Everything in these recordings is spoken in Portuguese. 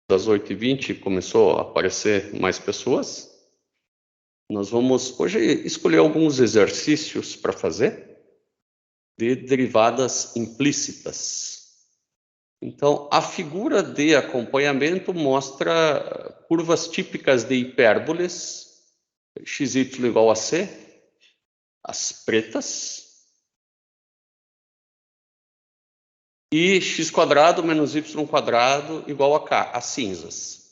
das 8h20 começou a aparecer mais pessoas. Nós vamos hoje escolher alguns exercícios para fazer de derivadas implícitas. Então, a figura de acompanhamento mostra curvas típicas de hipérboles, xy igual a c, as pretas, e x² menos y² igual a k, as cinzas.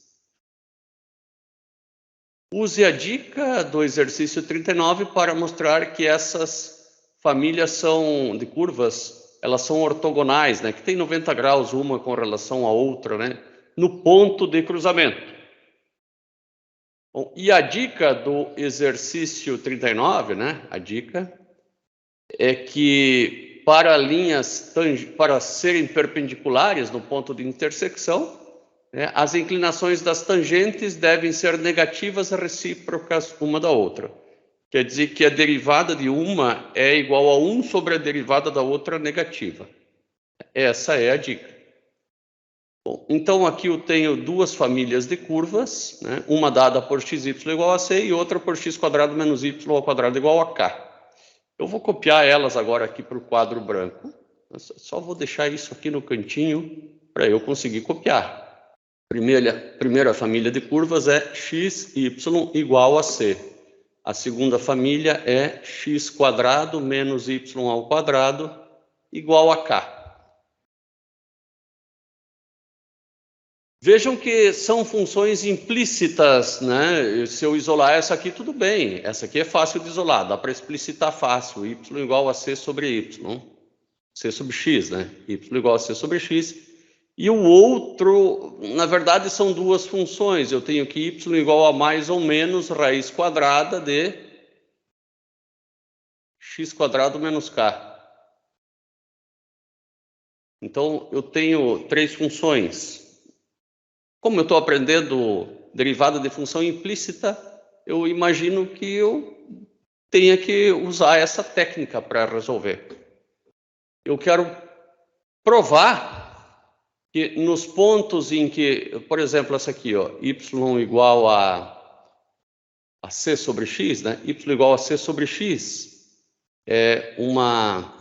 Use a dica do exercício 39 para mostrar que essas famílias de curvas, elas são ortogonais, né? Que tem 90 graus uma com relação à outra, né? No ponto de cruzamento. Bom, e a dica do exercício 39, né? A dica é que para para serem perpendiculares no ponto de intersecção, as inclinações das tangentes devem ser negativas recíprocas uma da outra. Quer dizer que a derivada de uma é igual a 1 sobre a derivada da outra negativa. Essa é a dica. Bom, então aqui eu tenho duas famílias de curvas, né? Uma dada por xy igual a c e outra por x² menos y² igual a k. Eu vou copiar elas agora aqui para o quadro branco. Só vou deixar isso aqui no cantinho para eu conseguir copiar. Primeira família de curvas é xy igual a c. A segunda família é x² menos y² igual a k. Vejam que são funções implícitas, né? Se eu isolar essa aqui, tudo bem. Essa aqui é fácil de isolar, dá para explicitar fácil. Y igual a c sobre y. C sobre x, né? Y igual a c sobre x. E o outro, na verdade, são duas funções. Eu tenho que y igual a mais ou menos raiz quadrada de x² menos k. Então, eu tenho três funções. Como eu estou aprendendo derivada de função implícita, eu imagino que eu tenha que usar essa técnica para resolver. Eu quero provar que nos pontos em que, por exemplo, essa aqui, ó, y igual a c sobre x, né? Y igual a c sobre x é uma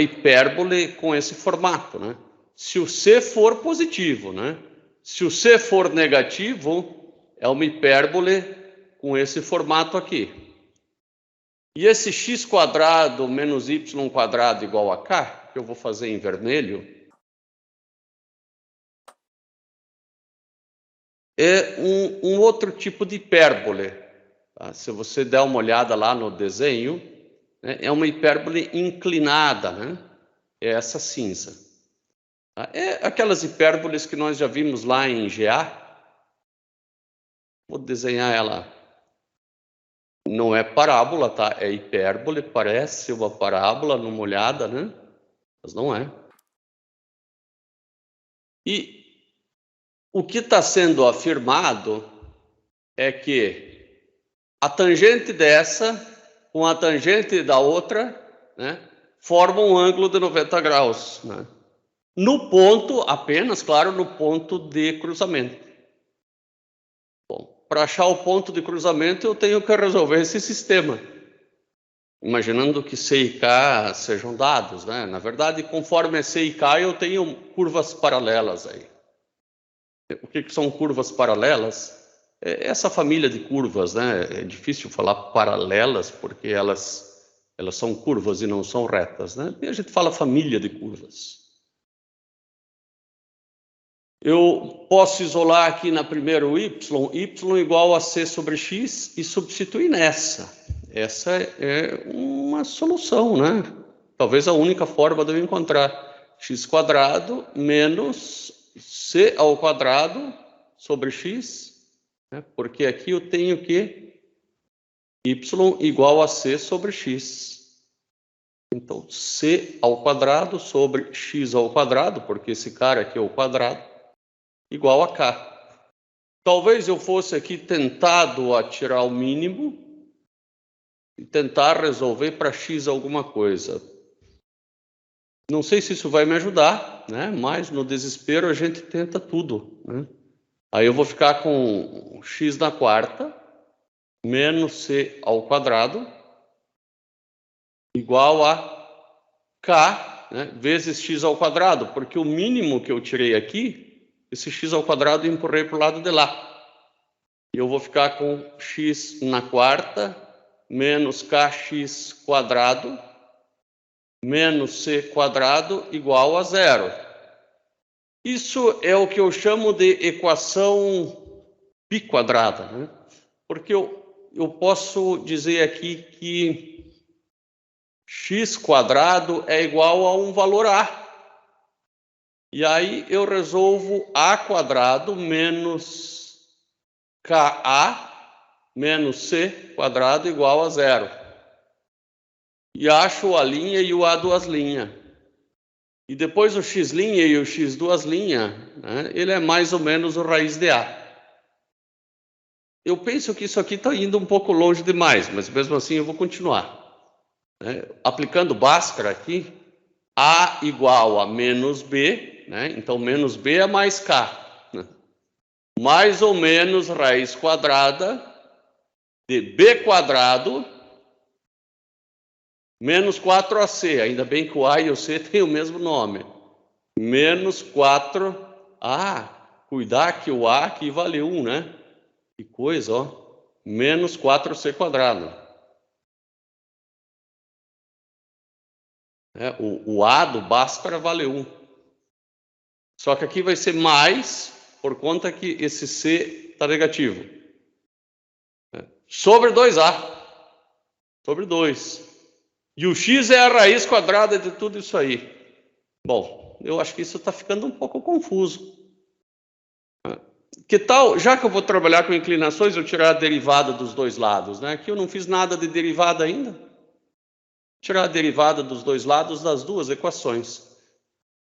hipérbole com esse formato, né? Se o c for positivo, né? Se o c for negativo, é uma hipérbole com esse formato aqui. E esse x² menos y² igual a k, que eu vou fazer em vermelho, é um outro tipo de hipérbole. Tá? Se você der uma olhada lá no desenho, né, é uma hipérbole inclinada, né? É essa cinza. É aquelas hipérboles que nós já vimos lá em GA. Vou desenhar ela. Não é parábola, tá? É hipérbole, parece uma parábola numa olhada, né? Mas não é. E o que está sendo afirmado é que a tangente dessa com a tangente da outra, né, formam um ângulo de 90 graus, né? No ponto, apenas, claro, no ponto de cruzamento. Bom, para achar o ponto de cruzamento, eu tenho que resolver esse sistema. Imaginando que C e K sejam dados, né? Na verdade, conforme é C e K, eu tenho curvas paralelas aí. O que são curvas paralelas? É essa família de curvas, né? É difícil falar paralelas, porque elas são curvas e não são retas, né? E a gente fala família de curvas. Eu posso isolar aqui na primeira o y igual a c sobre x e substituir nessa. Essa é uma solução, né? Talvez a única forma de eu encontrar x² menos c² sobre x, né? Porque aqui eu tenho que y igual a c sobre x. Então, c² sobre x², porque esse cara aqui é o quadrado, igual a k. Talvez eu fosse aqui tentado a tirar o mínimo e tentar resolver para x alguma coisa. Não sei se isso vai me ajudar, né? Mas no desespero a gente tenta tudo, né? Aí eu vou ficar com x na quarta menos c ao quadrado igual a k, né, vezes x ao quadrado, porque o mínimo que eu tirei aqui, esse x ao quadrado eu empurrei para o lado de lá. E eu vou ficar com x na quarta menos kx quadrado menos c quadrado igual a zero. Isso é o que eu chamo de equação biquadrada, né? Porque eu posso dizer aqui que x quadrado é igual a um valor a. E aí eu resolvo a quadrado menos ka menos c quadrado igual a zero. E acho o a' e o a duas linhas. E depois o x' e o x duas linhas, né, ele é mais ou menos o raiz de a. Eu penso que isso aqui está indo um pouco longe demais, mas mesmo assim eu vou continuar. Aplicando Bhaskara aqui, a igual a menos b, né? Então menos b é mais k, né? Mais ou menos raiz quadrada de b quadrado menos 4ac. Ainda bem que o a e o c têm o mesmo nome. Menos 4. Cuidar que o a aqui vale 1, né? Que coisa, ó. Menos 4c quadrado. O a do Bhaskara vale 1. Só que aqui vai ser mais, por conta que esse c está negativo. Sobre 2a. Sobre 2. E o x é a raiz quadrada de tudo isso aí. Bom, eu acho que isso está ficando um pouco confuso. Que tal, já que eu vou trabalhar com inclinações, eu tirar a derivada dos dois lados, né? Aqui eu não fiz nada de derivada ainda. Tirar a derivada dos dois lados das duas equações.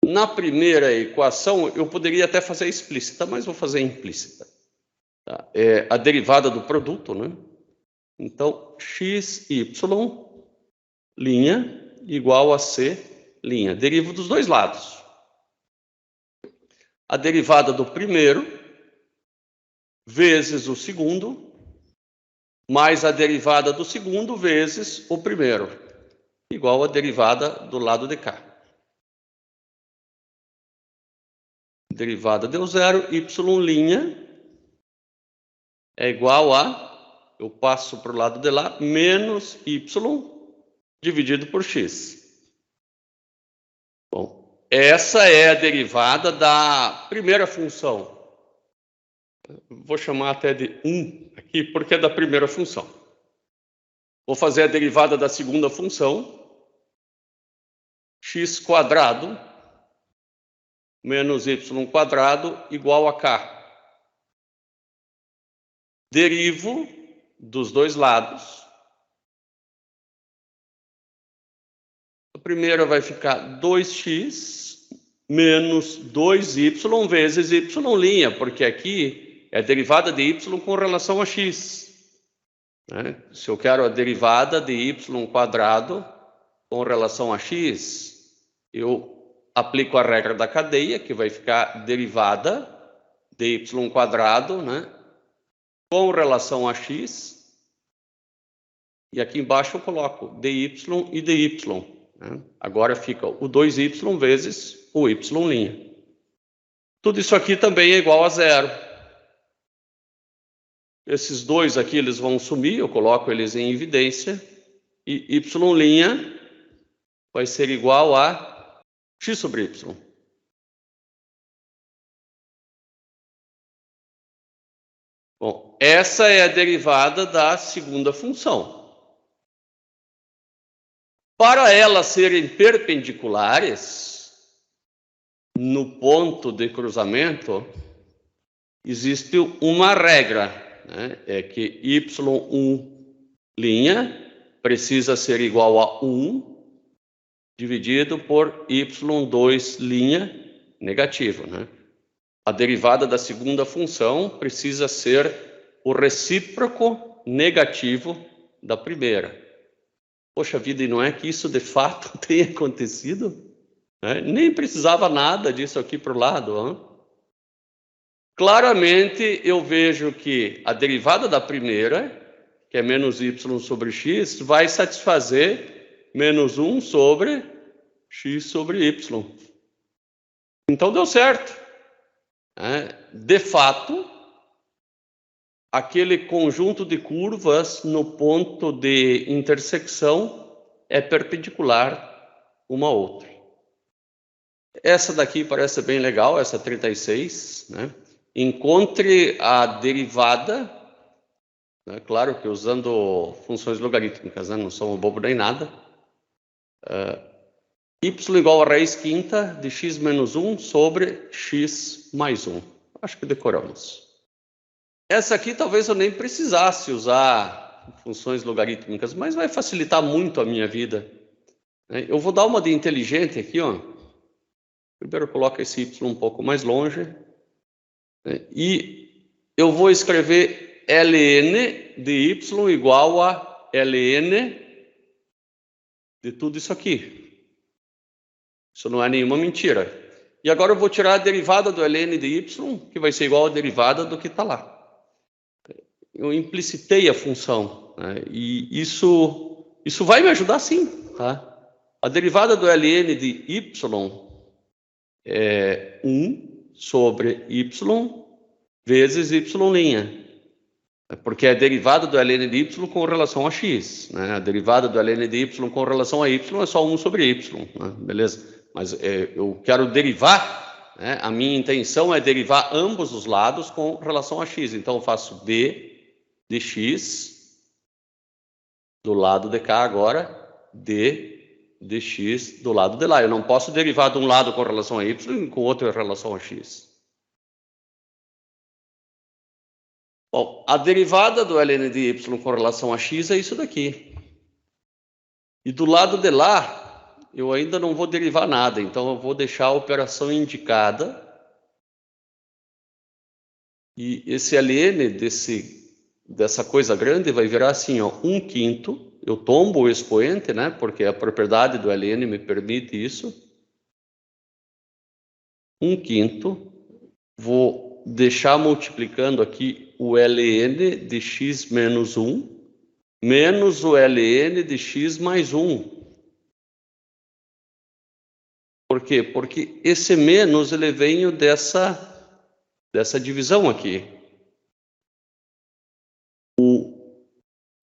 Na primeira equação, eu poderia até fazer explícita, mas vou fazer implícita. Tá? É a derivada do produto, né? Então, x, y, linha, igual a c, linha. Derivo dos dois lados. A derivada do primeiro, vezes o segundo, mais a derivada do segundo, vezes o primeiro, igual a derivada do lado de cá. Derivada deu zero, y' é igual a, eu passo para o lado de lá, menos y dividido por x. Bom, essa é a derivada da primeira função. Vou chamar até de 1 aqui, porque é da primeira função. Vou fazer a derivada da segunda função, x quadrado menos y quadrado igual a k. Derivo dos dois lados. A primeira vai ficar 2x menos 2y vezes y', porque aqui é a derivada de y com relação a x. Né? Se eu quero a derivada de y quadrado com relação a x, eu aplico a regra da cadeia, que vai ficar derivada de y quadrado, né, com relação a x. E aqui embaixo eu coloco dy e dy. Né? Agora fica o 2y vezes o y'. Tudo isso aqui também é igual a zero. Esses dois aqui eles vão sumir, eu coloco eles em evidência. E y' vai ser igual a x sobre y. Bom, essa é a derivada da segunda função. Para elas serem perpendiculares, no ponto de cruzamento, existe uma regra, né? É que y1' precisa ser igual a 1 dividido por y2' negativo, né? A derivada da segunda função precisa ser o recíproco negativo da primeira. Poxa vida, e não é que isso de fato tenha acontecido? né? Nem precisava nada disso aqui para o lado. Hein? Claramente, eu vejo que a derivada da primeira, que é menos y sobre x, vai satisfazer menos 1 sobre x sobre y. Então, deu certo. De fato, aquele conjunto de curvas no ponto de intersecção é perpendicular uma à outra. Essa daqui parece bem legal, essa 36, né? Encontre a derivada, né? Claro que usando funções logarítmicas, né? Não somos bobo nem nada. Y igual a raiz quinta de x menos 1 sobre x mais 1. Acho que decoramos. Essa aqui talvez eu nem precisasse usar funções logarítmicas, mas vai facilitar muito a minha vida. Eu vou dar uma de inteligente aqui, ó. Primeiro coloca esse y um pouco mais longe. E eu vou escrever ln de y igual a ln de tudo isso aqui. Isso não é nenhuma mentira. E agora eu vou tirar a derivada do ln de y, que vai ser igual à derivada do que está lá. Eu implicitei a função, né? E isso vai me ajudar sim. Tá? A derivada do ln de y é 1 sobre y vezes y', porque é a derivada do ln de y com relação a x. Né? A derivada do ln de y com relação a y é só 1 sobre y. Né? Beleza? Mas eu quero derivar, né? A minha intenção é derivar ambos os lados com relação a x. Então eu faço d de x do lado de cá agora, d de x do lado de lá. Eu não posso derivar de um lado com relação a y e com o outro em relação a x. Bom, a derivada do ln de y com relação a x é isso daqui. E do lado de lá, eu ainda não vou derivar nada, então eu vou deixar a operação indicada. E esse ln dessa coisa grande vai virar assim, ó, 1/5. Eu tombo o expoente, né? Porque a propriedade do ln me permite isso. 1/5. Vou deixar multiplicando aqui o ln de x menos 1 menos o ln de x mais 1. Por quê? Porque esse menos ele vem dessa divisão aqui. O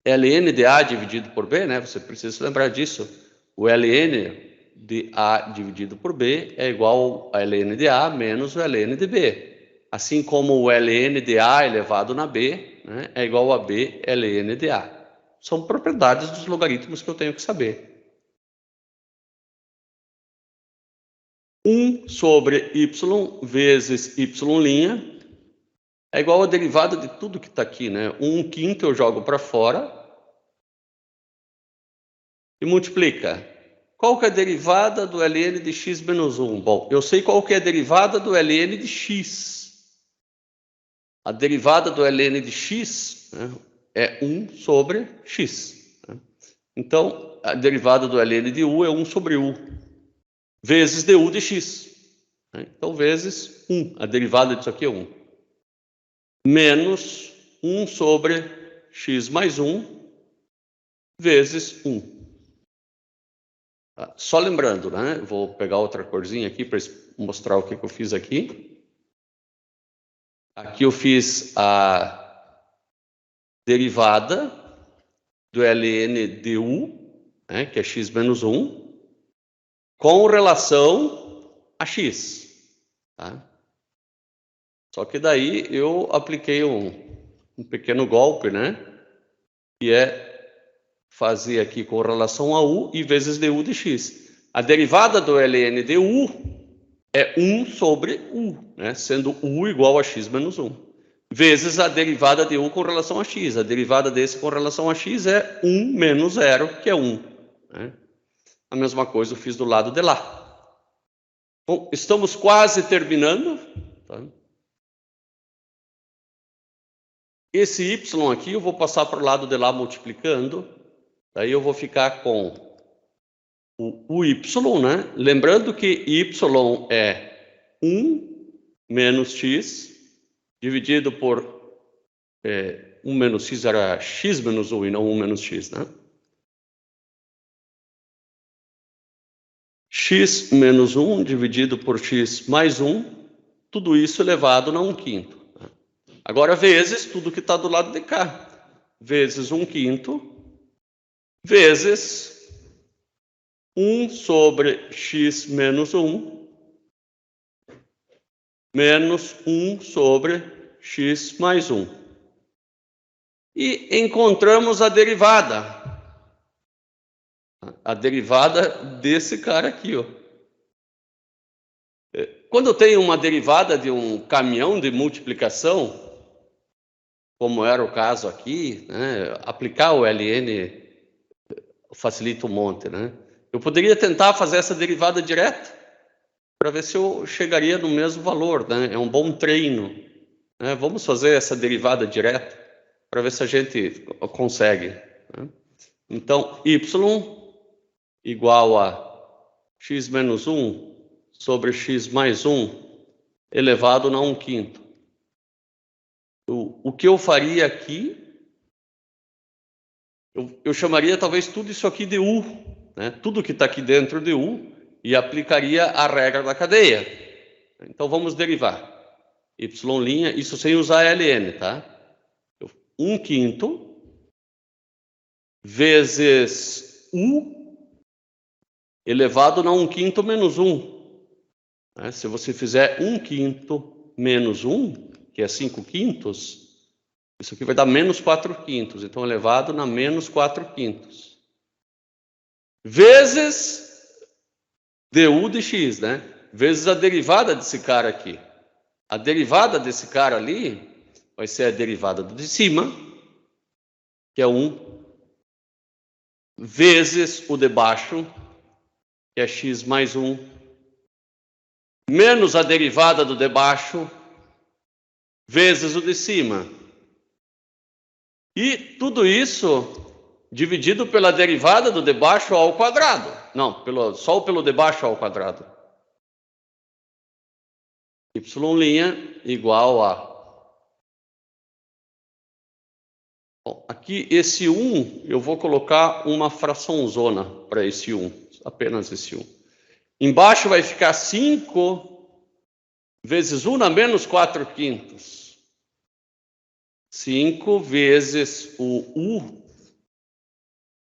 ln de A dividido por B, né? Você precisa se lembrar disso. O ln de A dividido por B é igual a ln de A menos o ln de B. Assim como o ln de A elevado na B, né, é igual a B ln de A. São propriedades dos logaritmos que eu tenho que saber. 1 sobre y vezes y' é igual a derivada de tudo que está aqui, né? 1/5 eu jogo para fora e multiplica. Qual que é a derivada do ln de x menos 1? Bom, eu sei qual que é a derivada do ln de x. A derivada do ln de x, né, é 1 sobre x. Né? Então, a derivada do ln de u é 1 sobre u. Vezes du de x. Então, vezes 1. A derivada disso aqui é 1. Menos 1 sobre x mais 1 vezes 1. Só lembrando, né? Vou pegar outra corzinha aqui para mostrar o que eu fiz aqui. Aqui eu fiz a derivada do ln de u, né, que é x menos 1, com relação a x. Tá? Só que daí eu apliquei um pequeno golpe, né? Que é fazer aqui com relação a u e vezes du de x. A derivada do ln de u é 1 sobre u, né? Sendo u igual a x menos 1. Vezes a derivada de u com relação a x. A derivada desse com relação a x é 1 menos 0, que é 1. Né? A mesma coisa eu fiz do lado de lá. Bom, estamos quase terminando. Tá? Esse y aqui eu vou passar para o lado de lá multiplicando. Daí eu vou ficar com o y, né? Lembrando que y é 1 menos x, dividido por 1 menos x era x menos 1 e não 1 menos x, né? X menos 1 dividido por x mais 1, tudo isso elevado a 1/5. Agora, vezes tudo que está do lado de cá. Vezes 1/5, vezes 1 sobre x menos 1, menos 1 sobre x mais 1. E encontramos a derivada. A derivada desse cara aqui, ó. Quando eu tenho uma derivada de um caminhão de multiplicação, como era o caso aqui, né, aplicar o ln facilita um monte, né? Eu poderia tentar fazer essa derivada direta para ver se eu chegaria no mesmo valor, né? É um bom treino, né? Vamos fazer essa derivada direta para ver se a gente consegue, né? Então, y igual a x menos 1 sobre x mais 1 elevado a 1/5. O que eu faria aqui, eu chamaria talvez tudo isso aqui de u, né? Tudo que está aqui dentro de u, e aplicaria a regra da cadeia. Então vamos derivar. Y', isso sem usar ln, tá? 1/5 vezes u elevado a 1/5 menos 1. Né? Se você fizer 1/5 menos 1, que é 5/5, isso aqui vai dar menos 4/5. Então, elevado na menos 4/5. Vezes du de x, né? Vezes a derivada desse cara aqui. A derivada desse cara ali vai ser a derivada do de cima, que é 1, vezes o de baixo, que é x mais 1, menos a derivada do de baixo, vezes o de cima. E tudo isso dividido pela derivada do de baixo ao quadrado. Não, só pelo de baixo ao quadrado. Y' igual a... Bom, aqui esse 1, eu vou colocar uma fraçãozona para esse 1. Apenas esse 1. Embaixo vai ficar 5 vezes 1 na menos 4/5. 5 vezes o u,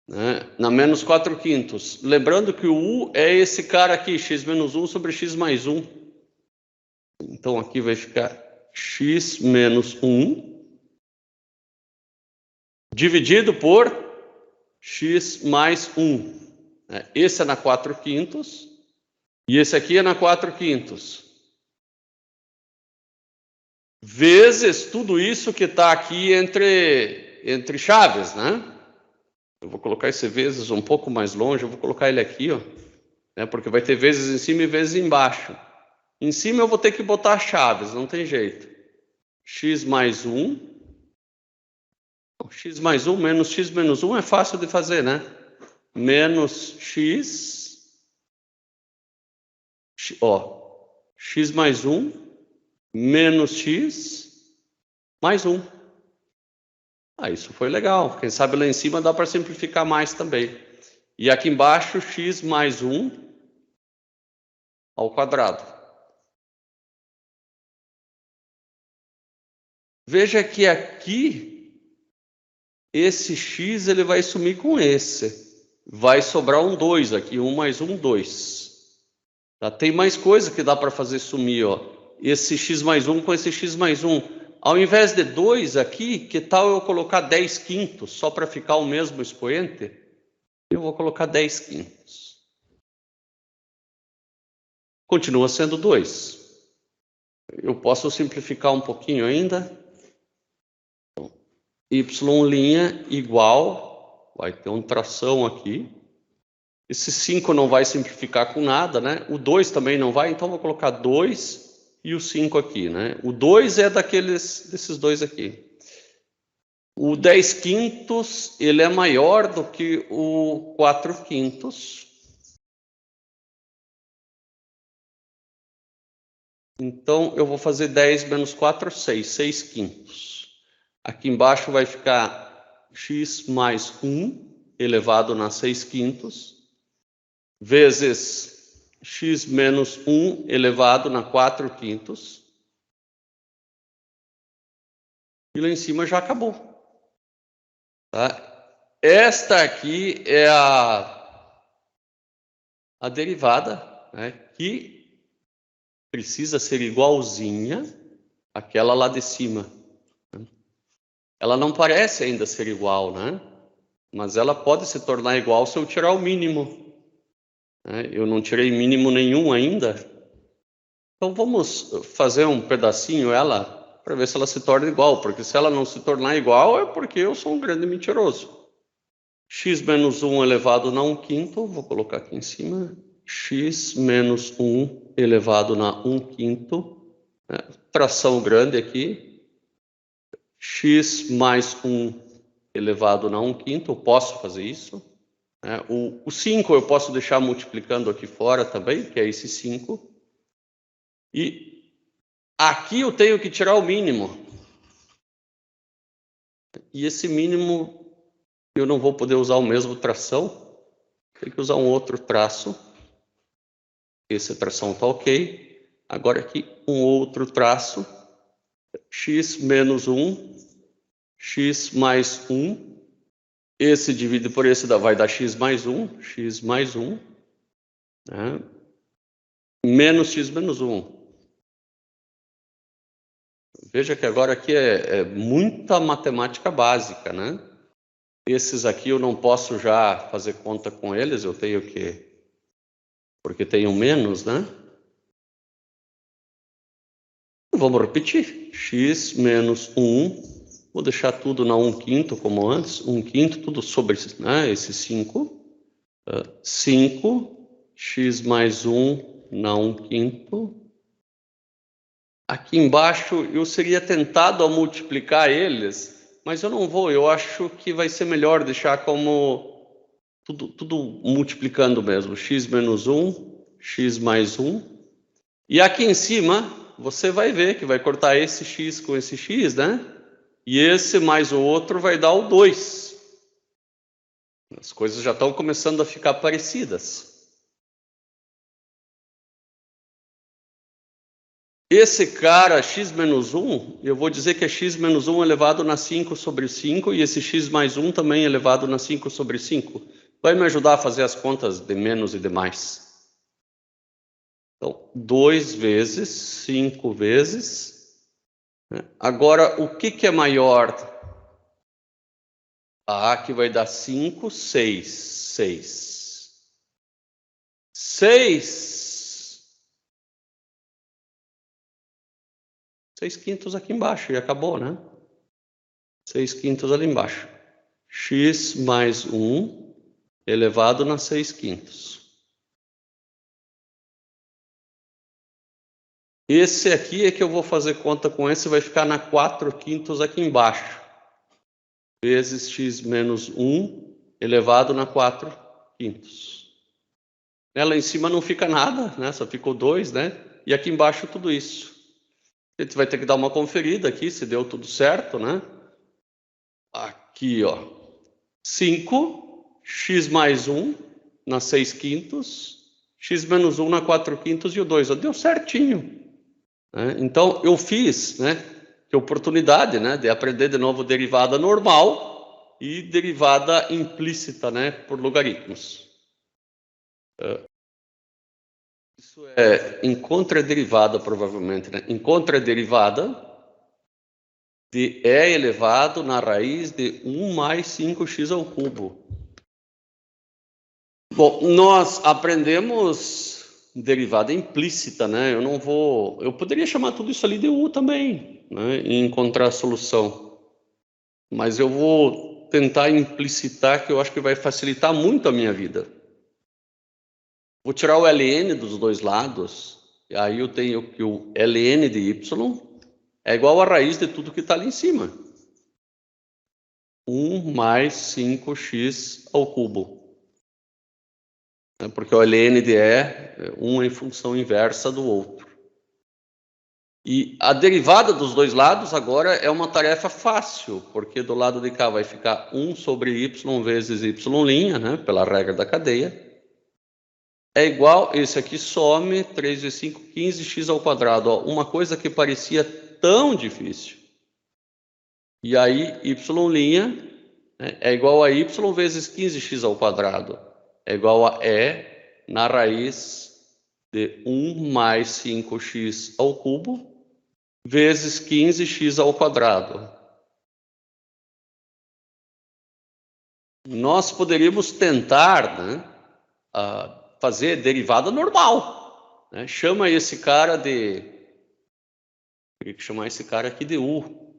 né, na menos 4/5. Lembrando que o u é esse cara aqui, x menos 1 sobre x mais 1. Então aqui vai ficar x menos 1 dividido por x mais 1. Esse é na 4/5 e esse aqui é na 4/5. Vezes tudo isso que está aqui entre chaves, né? Eu vou colocar esse vezes um pouco mais longe, eu vou colocar ele aqui, ó, né? Porque vai ter vezes em cima e vezes embaixo. Em cima eu vou ter que botar chaves, não tem jeito. X mais 1. X mais 1 menos x menos 1 é fácil de fazer, né? Menos x. Ó, x mais 1 menos x mais 1. Isso foi legal. Quem sabe lá em cima dá para simplificar mais também. E aqui embaixo, x mais 1 ao quadrado. Veja que aqui, esse x ele vai sumir com esse. Vai sobrar um 2 aqui, 1 mais 1, 2. Tá? Tem mais coisa que dá para fazer sumir, ó. Esse x mais 1 com esse x mais 1. Ao invés de 2 aqui, que tal eu colocar 10/5, só para ficar o mesmo expoente? Eu vou colocar 10/5. Continua sendo 2. Eu posso simplificar um pouquinho ainda. Y' igual, vai ter um tração aqui. Esse 5 não vai simplificar com nada, né? O 2 também não vai, então vou colocar 2 e o 5 aqui, né? O 2 é desses dois aqui. O 10/5, ele é maior do que o 4/5. Então, eu vou fazer 10 menos 4, 6. 6 quintos. Aqui embaixo vai ficar x mais 1 elevado na 6 quintos, vezes x menos 1 elevado na 4 quintos. E lá em cima já acabou. Tá? Esta aqui é a derivada, né, que precisa ser igualzinha àquela lá de cima. Ela não parece ainda ser igual, né? Mas ela pode se tornar igual se eu tirar o mínimo. Né? Eu não tirei mínimo nenhum ainda. Então vamos fazer um pedacinho ela para ver se ela se torna igual. Porque se ela não se tornar igual é porque eu sou um grande mentiroso. X menos 1 elevado na 1 quinto, vou colocar aqui em cima. X menos 1 elevado na 1 quinto. Né? Tração grande aqui. X mais 1 elevado na 1 quinto, eu posso fazer isso. O 5 eu posso deixar multiplicando aqui fora também, que é esse 5. E aqui eu tenho que tirar o mínimo. E esse mínimo eu não vou poder usar o mesmo tração. Tem que usar um outro traço. Esse tração está ok. Agora aqui um outro traço. X menos 1. X mais 1. Esse divide por esse vai dar x mais 1. X mais 1. Né? Menos x menos 1. Veja que agora aqui é muita matemática básica, né? Esses aqui eu não posso já fazer conta com eles, eu tenho que... Porque tem um menos, né? Vamos repetir. X menos 1. Vou deixar tudo na 1 quinto, como antes. 1 quinto, tudo sobre esse 5. 5. X mais 1 na 1 quinto. Aqui embaixo eu seria tentado a multiplicar eles, mas eu não vou. Eu acho que vai ser melhor deixar como tudo multiplicando mesmo. X menos 1, x mais 1. E aqui em cima, você vai ver que vai cortar esse x com esse x, né? E esse mais o outro vai dar o 2. As coisas já estão começando a ficar parecidas. Esse cara, x menos 1, eu vou dizer que é x menos 1 elevado na 5 sobre 5, e esse x mais 1 também elevado na 5 sobre 5. Vai me ajudar a fazer as contas de menos e de mais. Então, 2 vezes, 5 vezes. Agora, o que é maior? Aqui vai dar 5, 6. 6. 6 quintos aqui embaixo, e acabou, né? 6 quintos ali embaixo. X mais 1 elevado na 6 quintos. Esse aqui é que eu vou fazer conta com esse, vai ficar na 4 quintos aqui embaixo. Vezes x menos 1 elevado na 4 quintos. Lá em cima não fica nada, né? Só ficou 2, né? E aqui embaixo tudo isso. A gente vai ter que dar uma conferida aqui, se deu tudo certo, né? Aqui, ó. 5, x mais 1 na 6 quintos, x menos 1 na 4 quintos e o 2. Deu certinho. Então, eu fiz, né? Que oportunidade, né? De aprender de novo derivada normal e derivada implícita, né? Por logaritmos. Isso encontra a derivada, provavelmente, né? Encontra a derivada de E elevado na raiz de 1 mais 5x ao cubo. Bom, nós aprendemos derivada implícita, né? Eu poderia chamar tudo isso ali de U também, né? E encontrar a solução. Mas eu vou tentar implicitar, que eu acho que vai facilitar muito a minha vida. Vou tirar o ln dos dois lados, e aí eu tenho que o ln de y é igual a raiz de tudo que está ali em cima. 1 mais 5x ao cubo. Porque o ln de E, um é em função inversa do outro. E a derivada dos dois lados agora é uma tarefa fácil, porque do lado de cá vai ficar 1 sobre y vezes y', né, pela regra da cadeia. É igual, esse aqui some, 3 vezes 5, 15x ao quadrado. Ó, uma coisa que parecia tão difícil. E aí, y', né, é igual a y vezes 15x ao quadrado. É igual a E na raiz de 1 mais 5x ao cubo vezes 15x ao quadrado. Nós poderíamos tentar, né, fazer derivada normal, né? Chama esse cara de... Teria que chamar esse cara aqui de U.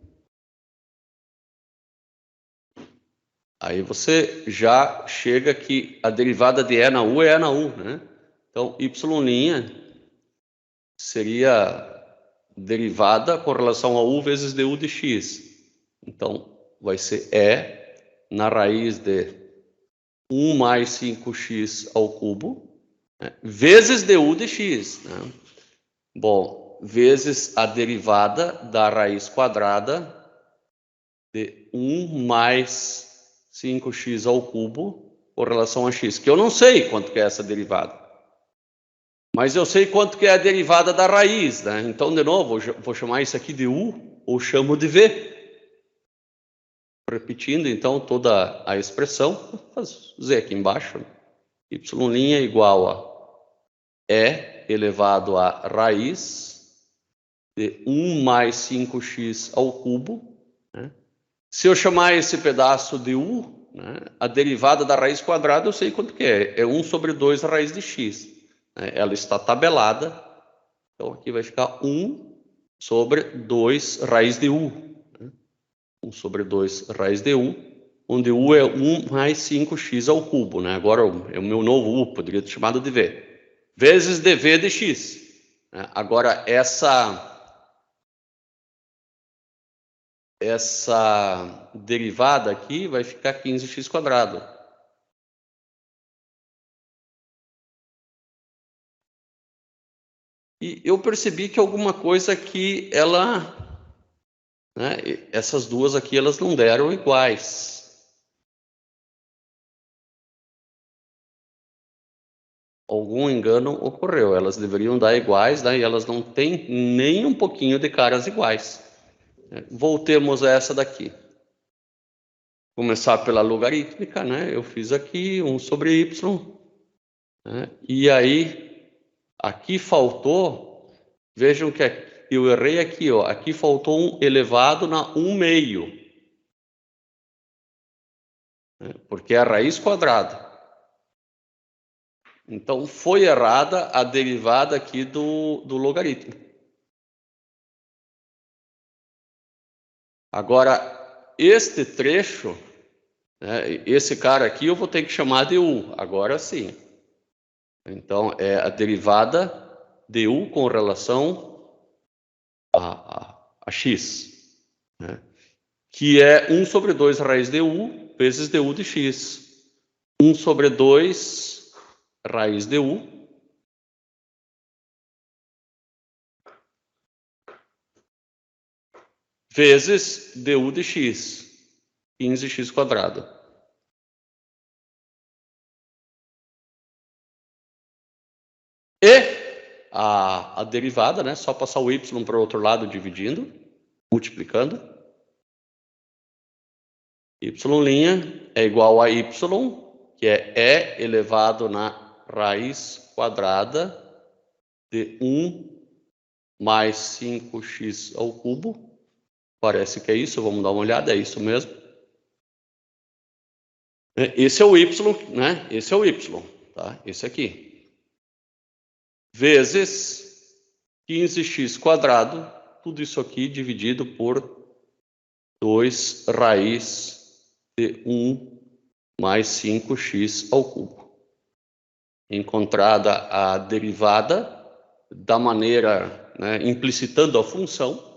Aí você já chega que a derivada de E na U é E na U, né? Então, y' seria derivada com relação a U vezes du de x. Então, vai ser E na raiz de 1 mais 5x ao cubo, né, vezes du de x. Né? Bom, vezes a derivada da raiz quadrada de 1 mais 5x ao cubo com relação a x, que eu não sei quanto que é essa derivada. Mas eu sei quanto que é a derivada da raiz, né? Então, de novo, vou chamar isso aqui de U ou chamo de V. Repetindo, então, toda a expressão, vou fazer aqui embaixo, y' é igual a E elevado à raiz de 1 mais 5x ao cubo. Né? Se eu chamar esse pedaço de U, né, a derivada da raiz quadrada, eu sei quanto que é. É 1 sobre 2 raiz de x. Né? Ela está tabelada, então aqui vai ficar 1 sobre 2 raiz de U. 1 sobre 2 raiz de U, onde U é 1 mais 5x ao cubo, né? Agora é o meu novo U, poderia ter chamado de V, vezes dv de x. Né? Agora, essa derivada aqui vai ficar 15x quadrado. E eu percebi que alguma coisa aqui, ela... Né, essas duas aqui, elas não deram iguais. Algum engano ocorreu. Elas deveriam dar iguais, né, e elas não têm nem um pouquinho de caras iguais. Voltemos a essa daqui. Começar pela logarítmica, né? Eu fiz aqui 1 sobre y. Né, e aí, aqui faltou... Vejam que eu errei aqui, ó. Aqui faltou 1 elevado na 1 meio. Né, porque é a raiz quadrada. Então, foi errada a derivada aqui do logaritmo. Agora, este trecho, né, esse cara aqui, eu vou ter que chamar de U. Agora sim. Então, é a derivada de U com relação a x. Né, que é 1 sobre 2 raiz de U vezes du de x. 1 sobre 2 raiz de U vezes du de x, 15x quadrado. E a derivada, né? Só passar o y para o outro lado, dividindo, multiplicando. Y' é igual a y, que é E elevado na raiz quadrada de 1 mais 5x ao cubo. Parece que é isso, vamos dar uma olhada, é isso mesmo. Esse é o y, né? Esse é o y, tá? Esse aqui. Vezes 15x quadrado, tudo isso aqui dividido por 2 raiz de 1 mais 5x ao cubo. Encontrada a derivada da maneira, né, implicitando a função.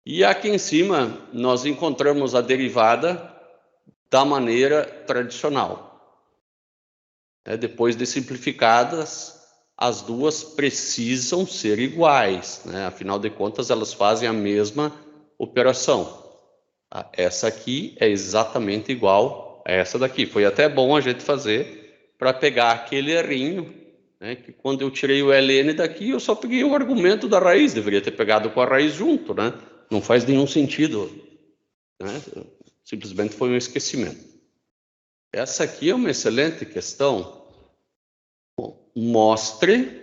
E aqui em cima nós encontramos a derivada da maneira tradicional. Depois de simplificadas as duas precisam ser iguais, né? Afinal de contas, elas fazem a mesma operação. Essa aqui é exatamente igual a essa daqui. Foi até bom a gente fazer para pegar aquele errinho, né? Que quando eu tirei o ln daqui, eu só peguei o argumento da raiz. Deveria ter pegado com a raiz junto, né? Não faz nenhum sentido, né? Simplesmente foi um esquecimento. Essa aqui é uma excelente questão. Bom, mostre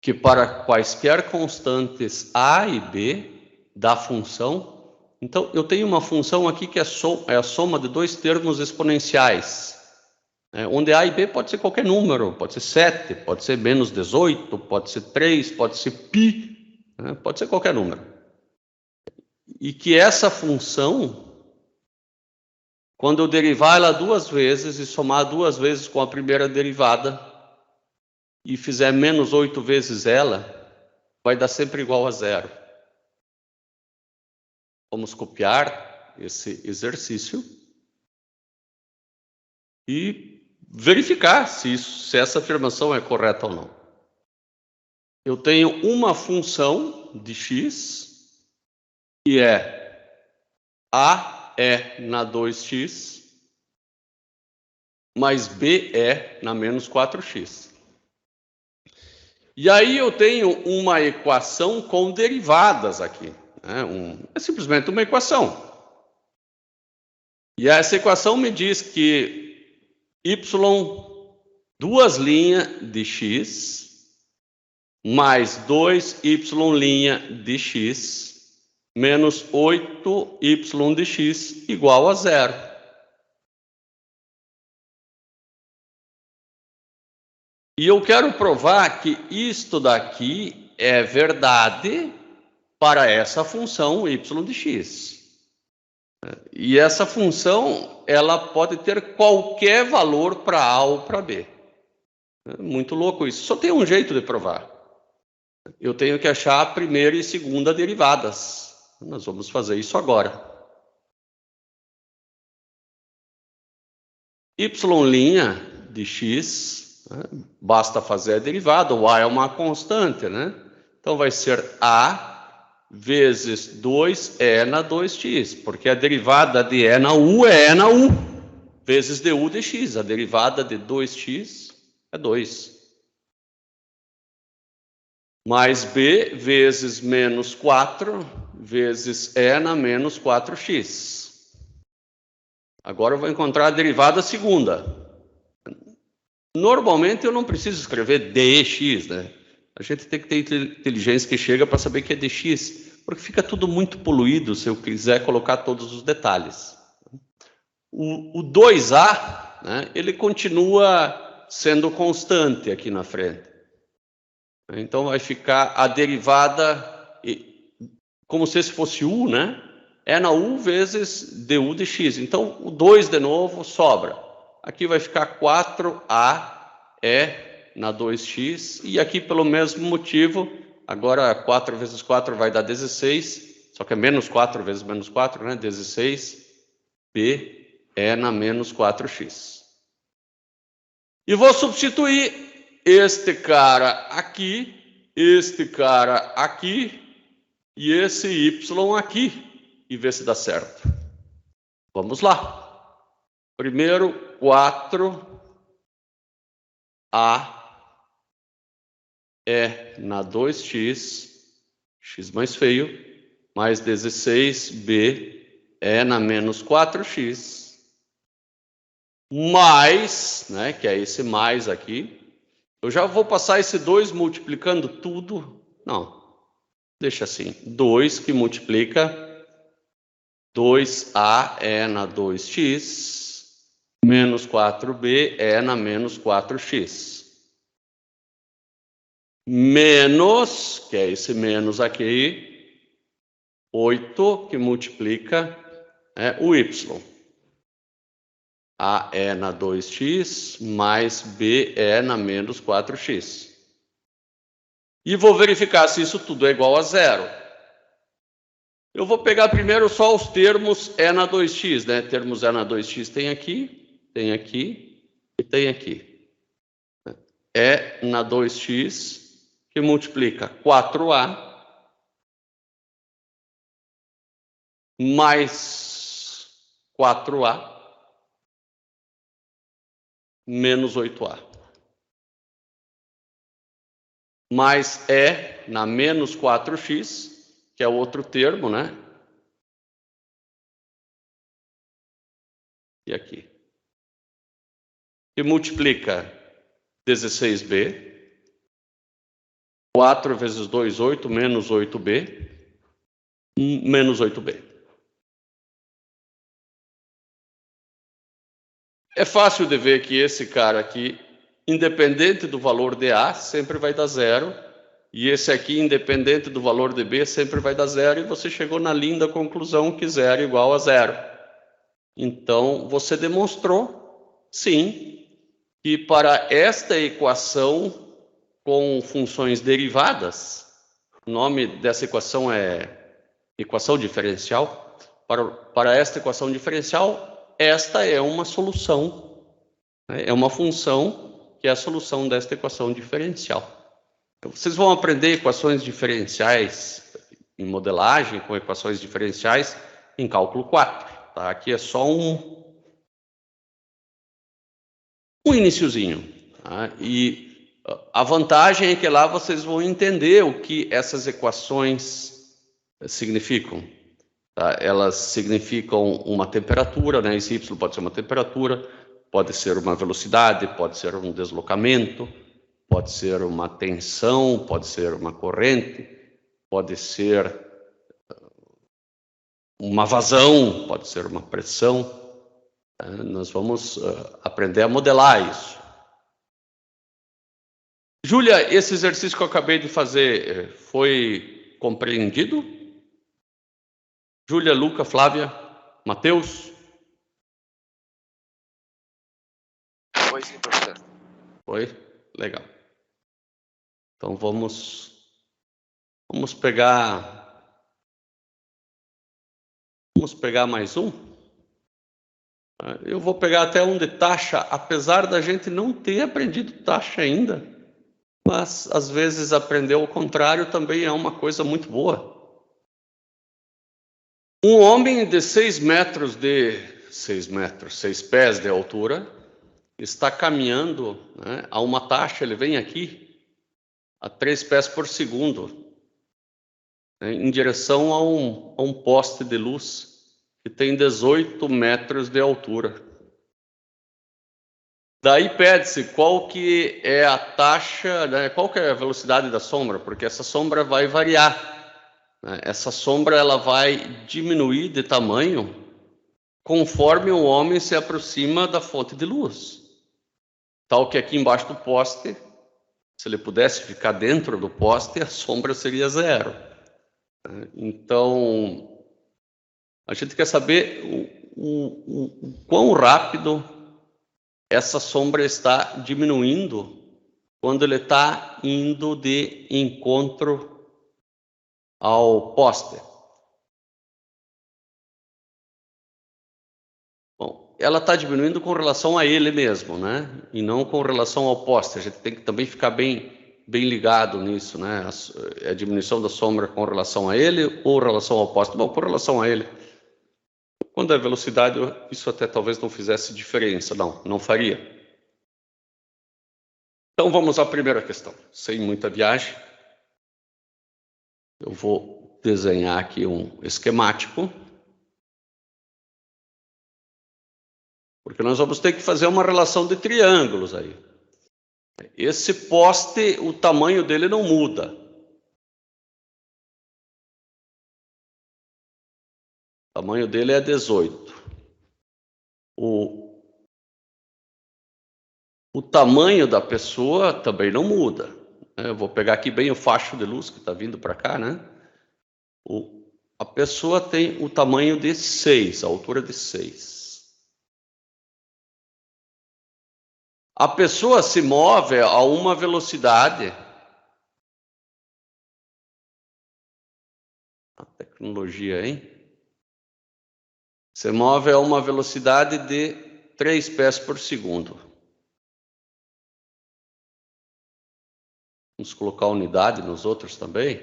que para quaisquer constantes A e B da função, então eu tenho uma função aqui que é a soma de dois termos exponenciais, onde A e B pode ser qualquer número, pode ser 7, pode ser menos 18, pode ser 3, pode ser π, né? Pode ser qualquer número. E que essa função, quando eu derivar ela duas vezes e somar duas vezes com a primeira derivada e fizer menos 8 vezes ela, vai dar sempre igual a zero. Vamos copiar esse exercício e verificar se essa afirmação é correta ou não. Eu tenho uma função de x que é A é na 2x mais B é na menos 4x. E aí eu tenho uma equação com derivadas aqui. É simplesmente uma equação. E essa equação me diz que y, duas linhas de x, mais 2y' de x, menos 8y de x, igual a zero. E eu quero provar que isto daqui é verdade para essa função y de x. E essa função, ela pode ter qualquer valor para A ou para B. Muito louco isso. Só tem um jeito de provar. Eu tenho que achar a primeira e segunda derivadas. Nós vamos fazer isso agora. Y' de x, basta fazer a derivada. O A é uma constante, né? Então vai ser A vezes 2e na 2x, porque a derivada de e na u é e na u, vezes du de x. A derivada de 2x é 2. Mais b vezes menos 4, vezes e na menos 4x. Agora eu vou encontrar a derivada segunda. Normalmente eu não preciso escrever dx, né? A gente tem que ter inteligência que chega para saber que é dx, porque fica tudo muito poluído se eu quiser colocar todos os detalhes. O 2a, né, ele continua sendo constante aqui na frente. Então vai ficar a derivada como se esse fosse u, né? É na u vezes du de x. Então o 2 de novo sobra. Aqui vai ficar 4a na 2x, e aqui pelo mesmo motivo, agora 4 vezes 4 vai dar 16, só que é menos 4 vezes menos 4, né? 16, b é na menos 4x. E vou substituir este cara aqui e esse y aqui, e ver se dá certo. Vamos lá. Primeiro, 4a é na 2x, x mais feio, mais 16b é na menos 4x, mais, né, que é esse mais aqui. Eu já vou passar esse 2 multiplicando tudo. Não, deixa assim. 2 que multiplica 2a é na 2x, menos 4b é na menos 4x. Menos, que é esse menos aqui, 8 que multiplica o y. A é na 2x, mais b é na menos 4x. E vou verificar se isso tudo é igual a zero. Eu vou pegar primeiro só os termos e na 2x, né? Termos e na 2x tem aqui e tem aqui. é na 2x, que multiplica 4a mais 4a menos 8a. Mais é na menos 4x, que é o outro termo, né? E aqui. E multiplica 16b. 4 vezes 2, 8, menos 8b. Menos 8b. É fácil de ver que esse cara aqui, independente do valor de A, sempre vai dar zero. E esse aqui, independente do valor de B, sempre vai dar zero. E você chegou na linda conclusão que zero é igual a zero. Então, você demonstrou, sim, que para esta equação com funções derivadas, o nome dessa equação é equação diferencial. Para esta equação diferencial, esta é uma solução, né? É uma função que é a solução desta equação diferencial. Então, vocês vão aprender equações diferenciais em modelagem com equações diferenciais em cálculo 4. Tá? Aqui é só um iniciozinho. Tá? E a vantagem é que lá vocês vão entender o que essas equações significam. Tá? Elas significam uma temperatura, né? Esse y pode ser uma temperatura, pode ser uma velocidade, pode ser um deslocamento, pode ser uma tensão, pode ser uma corrente, pode ser uma vazão, pode ser uma pressão. Nós vamos aprender a modelar isso. Júlia, esse exercício que eu acabei de fazer foi compreendido? Júlia, Luca, Flávia, Matheus? Foi sim, professor. Foi? Legal. Então vamos pegar mais um. Eu vou pegar até um de taxa, apesar da gente não ter aprendido taxa ainda, mas às vezes aprender o contrário também é uma coisa muito boa. Um homem de 6 pés de altura está caminhando, né, a uma taxa, ele vem aqui a 3 pés por segundo, né, em direção a um poste de luz que tem 18 metros de altura. Daí pede-se qual que é a taxa, né, qual que é a velocidade da sombra, porque essa sombra vai variar. Né? Essa sombra ela vai diminuir de tamanho conforme o homem se aproxima da fonte de luz. Tal que aqui embaixo do poste, se ele pudesse ficar dentro do poste, a sombra seria zero. Então, a gente quer saber o quão rápido essa sombra está diminuindo quando ele está indo de encontro ao poste. Bom, ela está diminuindo com relação a ele mesmo, né? E não com relação ao poste. A gente tem que também ficar bem ligado nisso, né? A diminuição da sombra com relação a ele ou relação ao poste? Bom, com relação a ele. Quando é velocidade, isso até talvez não fizesse diferença. Não faria. Então vamos à primeira questão. Sem muita viagem, eu vou desenhar aqui um esquemático. Porque nós vamos ter que fazer uma relação de triângulos aí. Esse poste, o tamanho dele não muda. O tamanho dele é 18. O tamanho da pessoa também não muda. Eu vou pegar aqui bem o facho de luz que está vindo para cá, né? A pessoa tem o tamanho de 6, a altura de 6. A pessoa se move a uma velocidade. A tecnologia, hein? Se move a uma velocidade de 3 pés por segundo. Vamos colocar unidade nos outros também.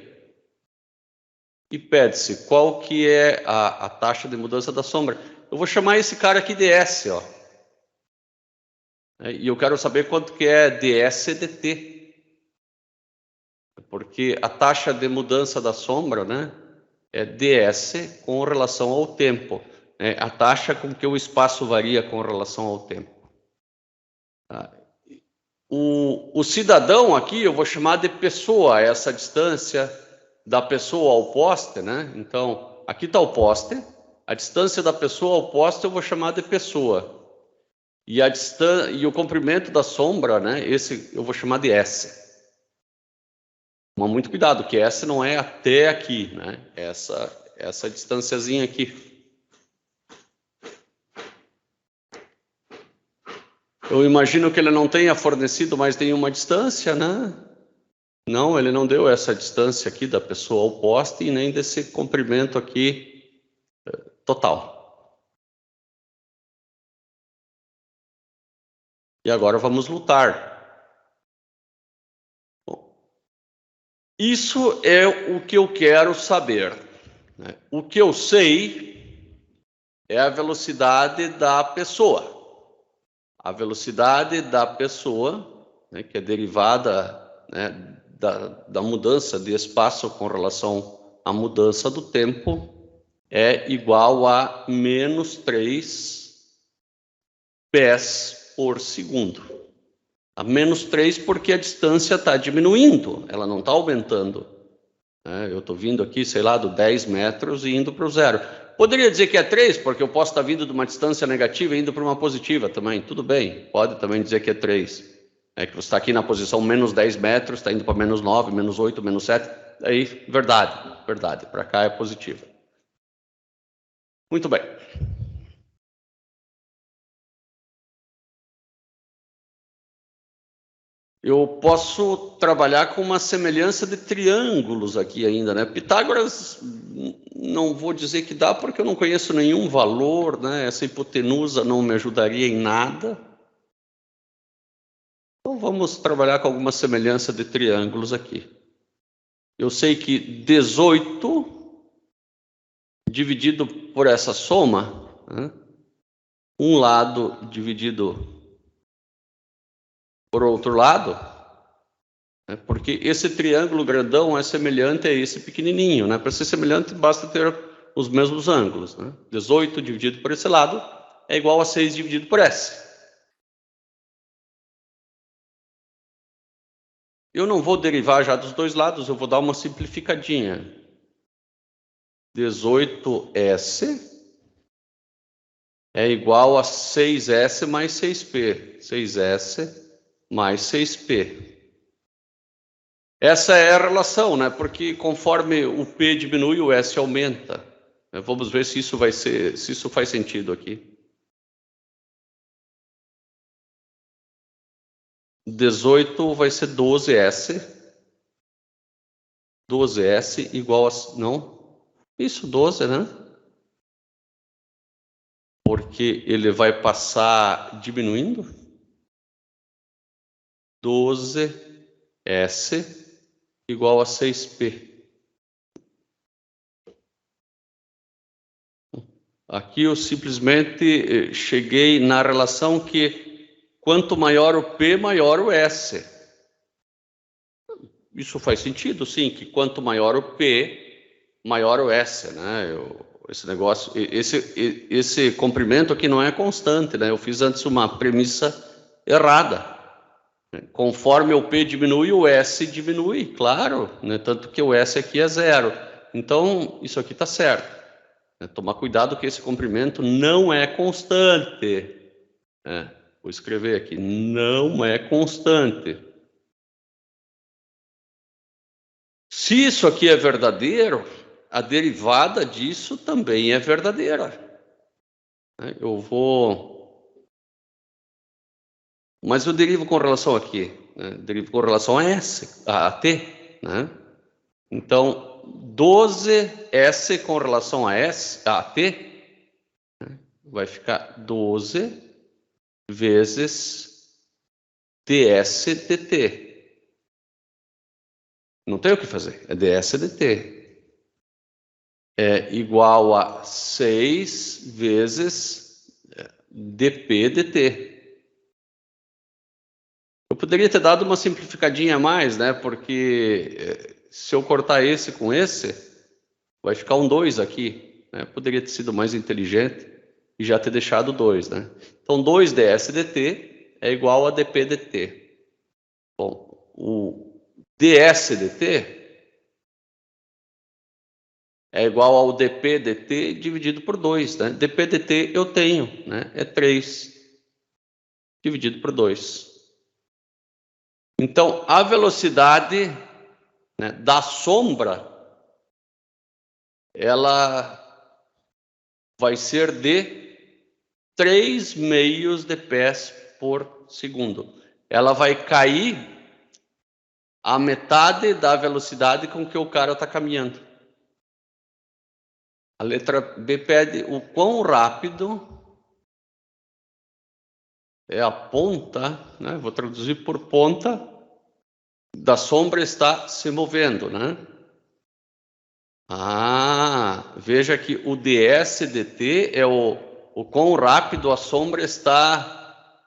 E pede-se qual que é a taxa de mudança da sombra. Eu vou chamar esse cara aqui de S, ó. E eu quero saber quanto que é ds dt. Porque a taxa de mudança da sombra, né, é ds com relação ao tempo. É a taxa com que o espaço varia com relação ao tempo. O cidadão aqui eu vou chamar de pessoa, essa distância da pessoa ao poste, né? Então, aqui está o poste, a distância da pessoa ao poste eu vou chamar de pessoa. E a distância e o comprimento da sombra, né? Esse eu vou chamar de S. Mas muito cuidado, que S não é até aqui, né? Essa distânciazinha aqui. Eu imagino que ele não tenha fornecido mais nenhuma distância, né? Não, ele não deu essa distância aqui da pessoa ao poste e nem desse comprimento aqui total. E agora vamos lutar. Bom, isso é o que eu quero saber, né? O que eu sei é a velocidade da pessoa. A velocidade da pessoa, né, que é derivada, né, da mudança de espaço com relação à mudança do tempo, é igual a menos 3 pés por segundo. A menos 3 porque a distância está diminuindo, ela não está aumentando. Eu estou vindo aqui, sei lá, do 10 metros e indo para o zero. Poderia dizer que é 3, porque eu posso estar vindo de uma distância negativa e indo para uma positiva também. Tudo bem, pode também dizer que é 3. É que você está aqui na posição menos 10 metros, está indo para menos 9, menos 8, menos 7. Aí, verdade. Para cá é positiva. Muito bem. Eu posso trabalhar com uma semelhança de triângulos aqui ainda, né? Pitágoras, não vou dizer que dá, porque eu não conheço nenhum valor, né? Essa hipotenusa não me ajudaria em nada. Então, vamos trabalhar com alguma semelhança de triângulos aqui. Eu sei que 18 dividido por essa soma, né? Um lado dividido por outro lado, porque esse triângulo grandão é semelhante a esse pequenininho, né? Para ser semelhante, basta ter os mesmos ângulos, né? 18 dividido por esse lado é igual a 6 dividido por S. Eu não vou derivar já dos dois lados, eu vou dar uma simplificadinha. 18S é igual a 6S mais 6P. 6S mais 6P. Essa é a relação, né? Porque conforme o P diminui, o S aumenta. Vamos ver se isso se isso faz sentido aqui. 18 vai ser 12S. 12S igual a... Não? Isso, 12, né? Porque ele vai passar diminuindo. 12S igual a 6P. Aqui eu simplesmente cheguei na relação que quanto maior o P, maior o S. Isso faz sentido, sim, que quanto maior o P, maior o S, né? Esse negócio, esse comprimento aqui não é constante, né? Eu fiz antes uma premissa errada. Conforme o P diminui, o S diminui, claro, né? Tanto que o S aqui é 0. Então, isso aqui está certo. Tomar cuidado que esse comprimento não é constante. Vou escrever aqui, não é constante. Se isso aqui é verdadeiro, a derivada disso também é verdadeira. Eu vou... Mas eu derivo com relação a quê? Derivo com relação a S, a T, né? Então, 12S com relação a S, a T, vai ficar 12 vezes ds dt. Não tem o que fazer. É ds dt. É igual a 6 vezes dp dt. Eu poderia ter dado uma simplificadinha a mais, né? Porque se eu cortar esse com esse, vai ficar um 2 aqui. Né? Poderia ter sido mais inteligente e já ter deixado 2, né? Então, 2 ds dt é igual a dp dt. Bom, o ds dt é igual ao dp dt dividido por 2, né? dp dt eu tenho, né? É 3 dividido por 2. Então, a velocidade, né, da sombra, ela vai ser de 3 meios de pés por segundo. Ela vai cair a metade da velocidade com que o cara está caminhando. A letra B pede o quão rápido é a ponta, né? Vou traduzir por ponta, da sombra está se movendo, né? Veja que o ds dt é o quão rápido a sombra está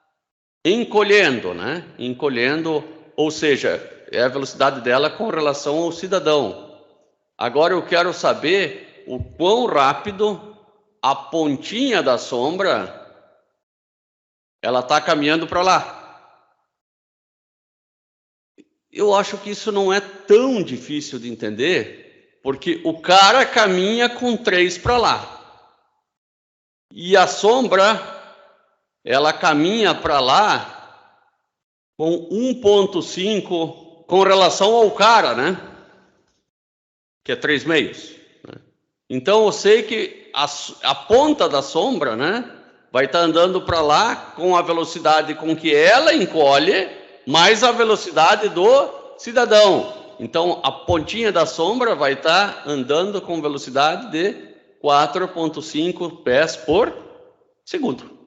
encolhendo, né? Encolhendo, ou seja, é a velocidade dela com relação ao cidadão. Agora eu quero saber o quão rápido a pontinha da sombra ela está caminhando para lá. Eu acho que isso não é tão difícil de entender, porque o cara caminha com 3 para lá. E a sombra, ela caminha para lá com 1,5 com relação ao cara, né? Que é 3 meios. Então eu sei que a ponta da sombra, né, vai estar andando para lá com a velocidade com que ela encolhe, mais a velocidade do cidadão. Então a pontinha da sombra vai estar andando com velocidade de 4,5 pés por segundo.